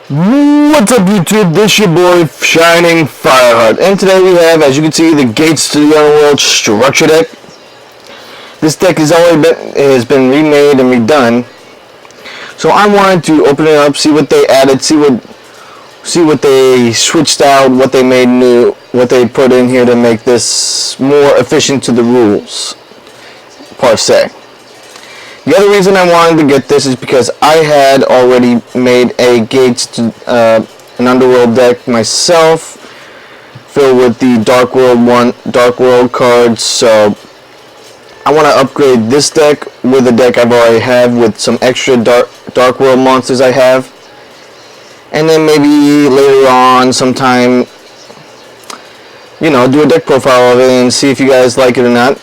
What's up YouTube, this your boy Shining Fireheart, and today we have, as you can see, the Gates to the Underworld structure deck. This deck has been remade and redone, so I wanted to open it up, see what they added, see what they switched out, what they made new, what they put in here to make this more efficient to the rules, per se. The other reason I wanted to get this is because I had already made a Gates to an Underworld deck myself, filled with the Dark World cards. So I want to upgrade this deck with a deck I've already have with some extra Dark World monsters I have, and then maybe later on sometime, do a deck profile of it and see if you guys like it or not.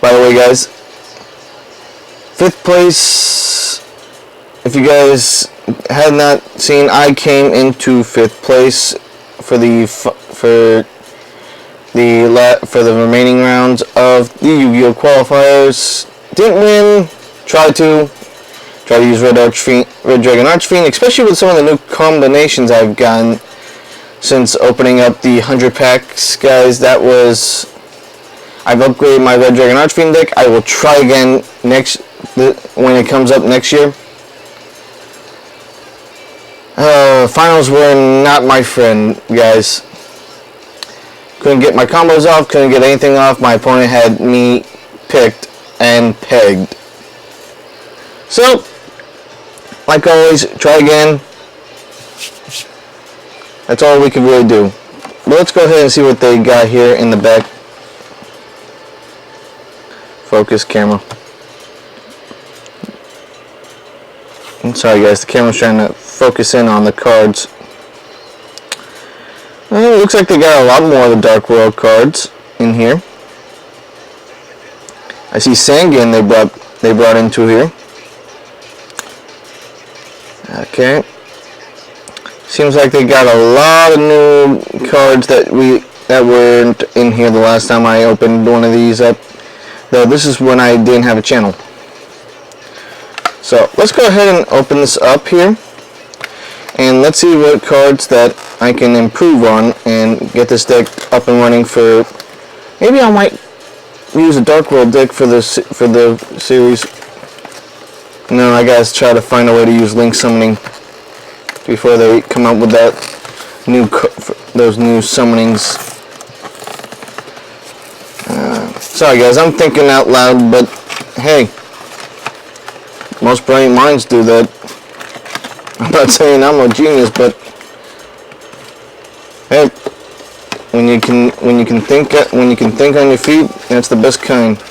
By the way, guys, 5th place, if you guys had not seen, I came into 5th place for the remaining rounds of the Yu-Gi-Oh qualifiers. Didn't win. Tried to use Red Dragon Archfiend, especially with some of the new combinations I've gotten since opening up the 100 packs, guys. I've upgraded my Red Dragon Archfiend deck. I will try again when it comes up next year. Finals were not my friend, guys. Couldn't get my combos off, couldn't get anything off. My opponent had me picked and pegged. So, like always, try again. That's all we can really do. But let's go ahead and see what they got here in the back. Focus camera. I'm sorry guys, the camera's trying to focus in on the cards. Well, it looks like they got a lot more of the Dark World cards in here. I see Sangan they brought into here. Okay. Seems like they got a lot of new cards that weren't in here the last time I opened one of these up. Though this is when I didn't have a channel. So let's go ahead and open this up here, and let's see what cards that I can improve on and get this deck up and running for. Maybe I might use a Dark World deck for the series. No, I gotta try to find a way to use Link Summoning before they come up with those new summonings. Sorry guys, I'm thinking out loud, but hey, most brilliant minds do that. I'm not saying I'm a genius, but hey, when you can think on your feet, that's the best kind.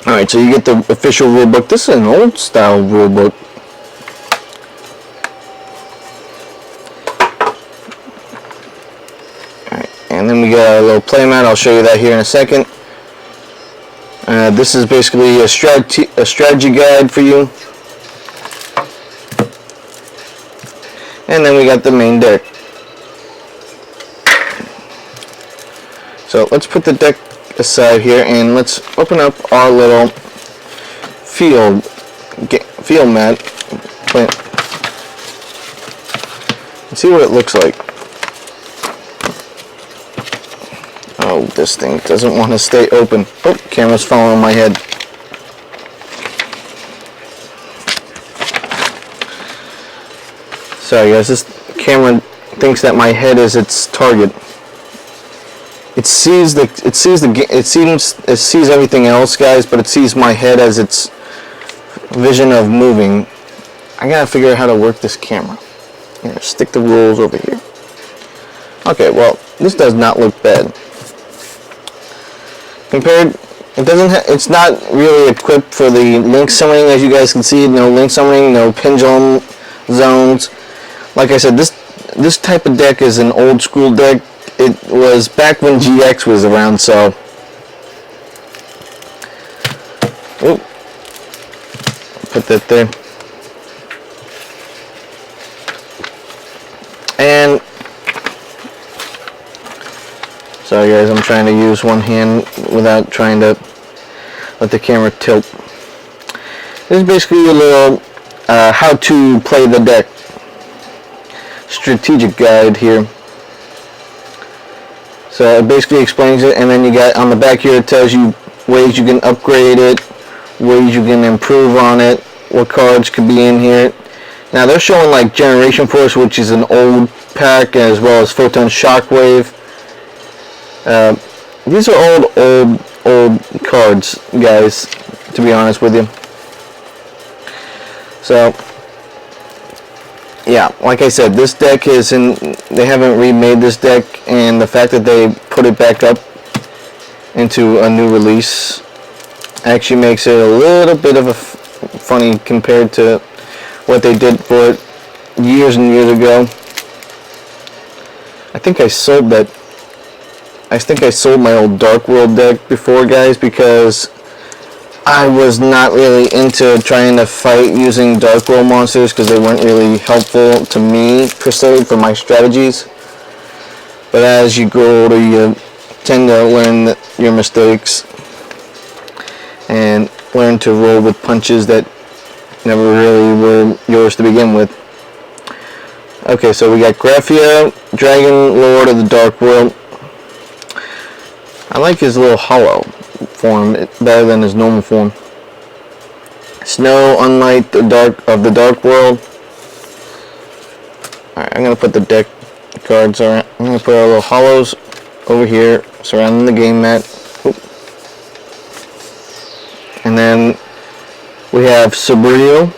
All right, so you get the official rulebook. This is an old style rulebook. And then we got a little playmat. I'll show you that here in a second. This is basically a strategy guide for you. And then we got the main deck. So let's put the deck aside here and let's open up our little field mat. Let's see what it looks like. Oh, this thing doesn't want to stay open. Oh, camera's falling on my head. Sorry guys, this camera thinks that my head is its target. It sees everything else, guys, but it sees my head as its vision of moving. I gotta figure out how to work this camera. Here, stick the rules over here. Okay, well, this does not look bad. It's not really equipped for the Link Summoning, as you guys can see. No Link Summoning, no Pendulum Zones. Like I said, this type of deck is an old school deck. It was back when GX was around, so. Ooh. Put that there. And sorry guys, I'm trying to use one hand without trying to let the camera tilt. This is basically a little how to play the deck strategic guide here. So it basically explains it, and then you got on the back here it tells you ways you can upgrade it, ways you can improve on it, what cards could be in here. Now they're showing like Generation Force, which is an old pack, as well as Photon Shockwave. These are old cards, guys, to be honest with you. So yeah, like I said, this deck they haven't remade this deck, and the fact that they put it back up into a new release actually makes it a little bit of a funny compared to what they did for it years and years ago. I think I sold my old Dark World deck before, guys, because I was not really into trying to fight using Dark World monsters because they weren't really helpful to me per se for my strategies. But as you grow older, you tend to learn your mistakes and learn to roll with punches that never really were yours to begin with. Okay, so we got Graphia, Dragon Lord of the Dark World. I like his little hollow form better than his normal form. Snow, unlike the Dark World. Alright, I'm gonna put the deck cards around. I'm gonna put our little hollows over here surrounding the game mat. Oop. And then we have Surreal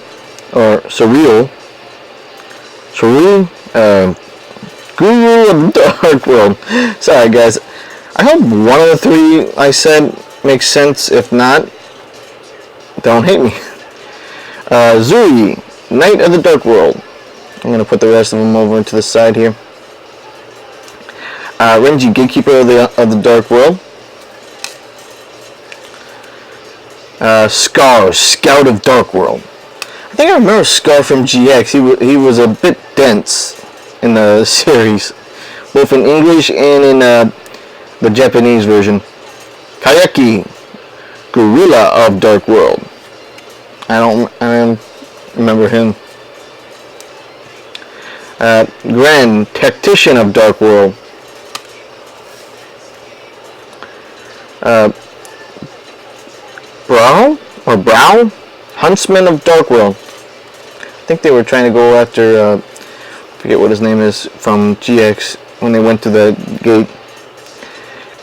Guru of the Dark World. Sorry, guys. I hope one of the three I said makes sense. If not, don't hate me. Zuri, Knight of the Dark World. I'm going to put the rest of them over to the side here. Renji, Gatekeeper of the Dark World. Scar, Scout of Dark World. I think I remember Scar from GX. He was a bit dense in the series, both in English and in the Japanese version. Kayaki, Gorilla of Dark World. I don't remember him. Gren, Tactician of Dark World. Brow, Huntsman of Dark World. I think they were trying to go after, forget what his name is, from GX when they went to the gate.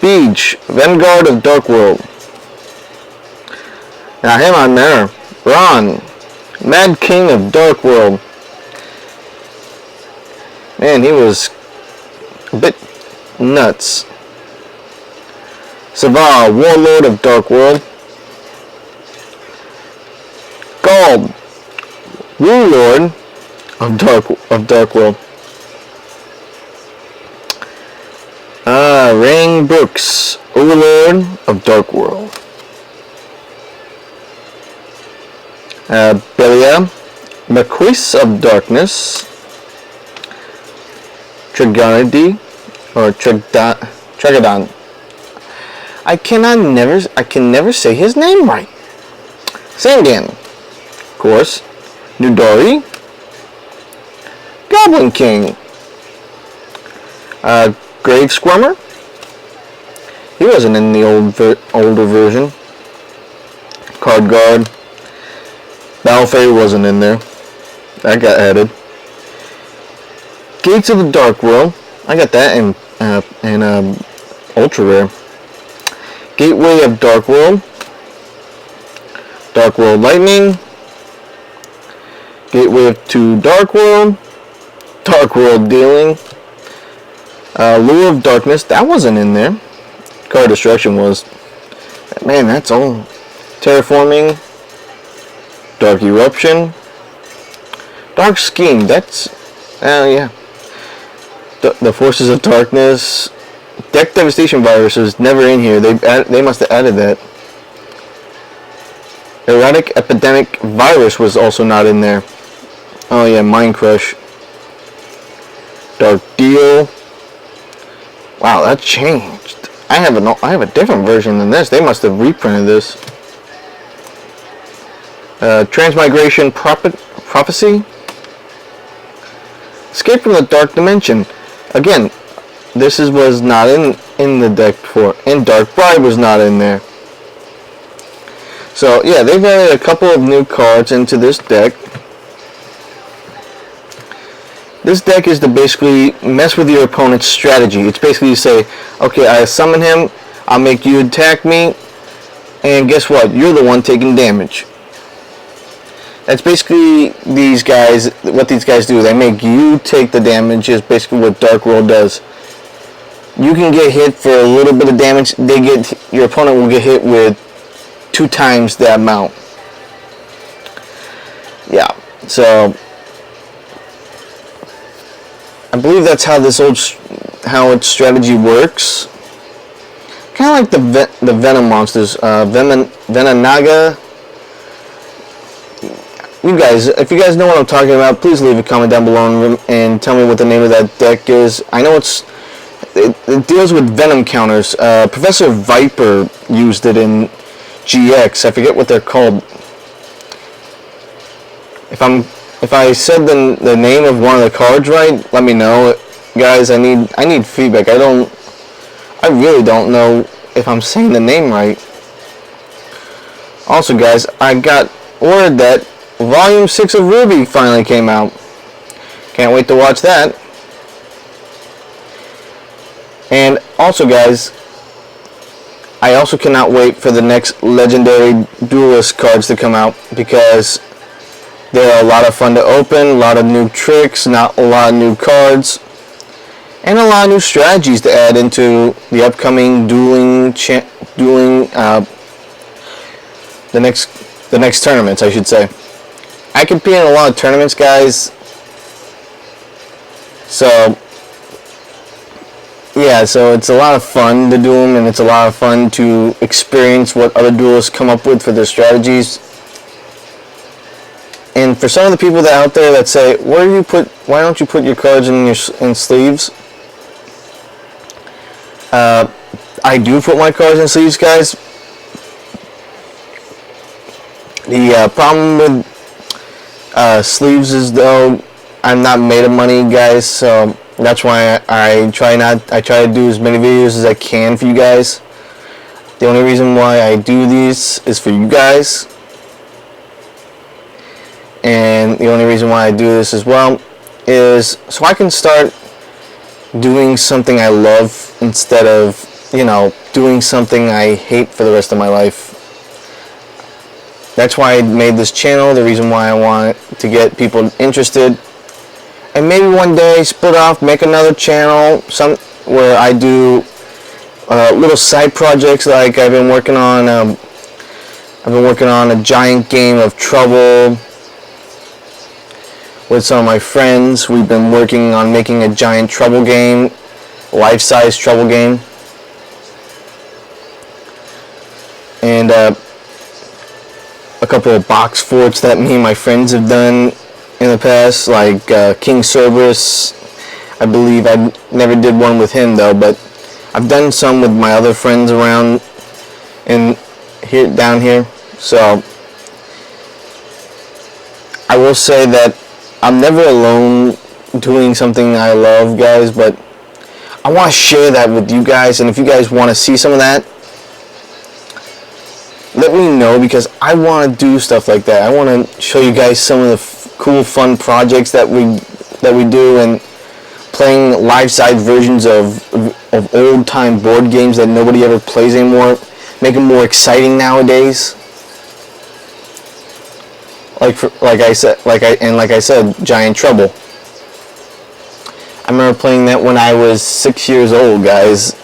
Beej, Vanguard of Dark World. Now him on there. Ron, Mad King of Dark World. Man, he was a bit nuts. Savar, Warlord of Dark World. Gald, Warlord of Dark World. Rain Brooks, Overlord of Dark World. Belia, Maquis of Darkness. Trigonidi, or Trigodon. I can never say his name right. Sangan, of course. Nudori, Goblin King. Grave Squirmer. He wasn't in the older version. Card Guard. Balfay wasn't in there. That got added. Gates of the Dark World. I got that in Ultra Rare. Gateway of Dark World. Dark World Lightning. Gateway to Dark World. Dark World Dealing. Lure of Darkness. That wasn't in there. Card Destruction was. Man, that's all. Terraforming. Dark Eruption. Dark Scheme. That's. Yeah. The Forces of Darkness. Deck Devastation Virus was never in here. They must have added that. Erotic Epidemic Virus was also not in there. Oh yeah, Mind Crush. Dark Deal. Wow, that changed. I have a different version than this. They must have reprinted this. Transmigration Prophecy. Escape from the Dark Dimension. Again, this was not in the deck before, and Dark Bride was not in there. So yeah, they've added a couple of new cards into this deck. This deck is to basically mess with your opponent's strategy. It's basically to say, okay, I summon him, I'll make you attack me, and guess what? You're the one taking damage. That's basically these guys, what these guys do. They make you take the damage, is basically what Dark World does. You can get hit for a little bit of damage. Your opponent will get hit with 2 times that amount. Yeah, so I believe that's how how its strategy works. Kind of like the Venom monsters, Venanaga. You guys, if you guys know what I'm talking about, please leave a comment down below and tell me what the name of that deck is. I know it deals with Venom counters. Professor Viper used it in GX. I forget what they're called. If I said the name of one of the cards right, let me know, guys. I need feedback. I really don't know if I'm saying the name right. Also, guys, I got word that Volume 6 of Ruby finally came out. Can't wait to watch that. And also, guys, I also cannot wait for the next Legendary Duelist cards to come out, because they're a lot of fun to open, a lot of new tricks, not a lot of new cards, and a lot of new strategies to add into the upcoming the next tournaments, I should say. I compete in a lot of tournaments, guys. So yeah, so it's a lot of fun to do them, and it's a lot of fun to experience what other duelists come up with for their strategies. And for some of the people out there that say, why don't you put your cards in sleeves? I do put my cards in sleeves, guys. The problem with sleeves is, though, I'm not made of money, guys, so that's why I try to do as many videos as I can for you guys. The only reason why I do these is for you guys. And the only reason why I do this as well is so I can start doing something I love instead of, doing something I hate for the rest of my life. That's why I made this channel, the reason why I want to get people interested. And maybe one day split off, make another channel, where I do little side projects, like I've been working on a giant game of Trouble with some of my friends. We've been working on making a giant Trouble game, life-size Trouble game. And a couple of box forts that me and my friends have done in the past, like King Cerberus. I believe I never did one with him, though, but I've done some with my other friends around down here. So I will say that I'm never alone doing something I love, guys, but I want to share that with you guys. And if you guys want to see some of that, let me know, because I want to do stuff like that. I want to show you guys some of the cool, fun projects that we do, and playing life-size versions of old-time board games that nobody ever plays anymore. Make them more exciting nowadays. Like I said, Giant Trouble. I remember playing that when I was 6 years old, guys,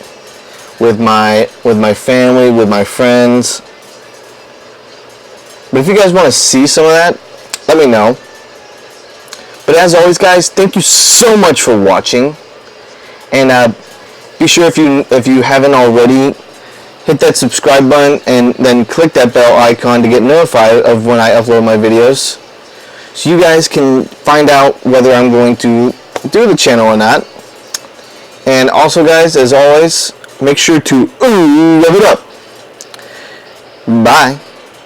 with my family, with my friends. But if you guys want to see some of that, let me know. But as always, guys, thank you so much for watching. And be sure, if you haven't already, hit that subscribe button and then click that bell icon to get notified of when I upload my videos, so you guys can find out whether I'm going to do the channel or not. And also, guys, as always, make sure to rev it up. Bye.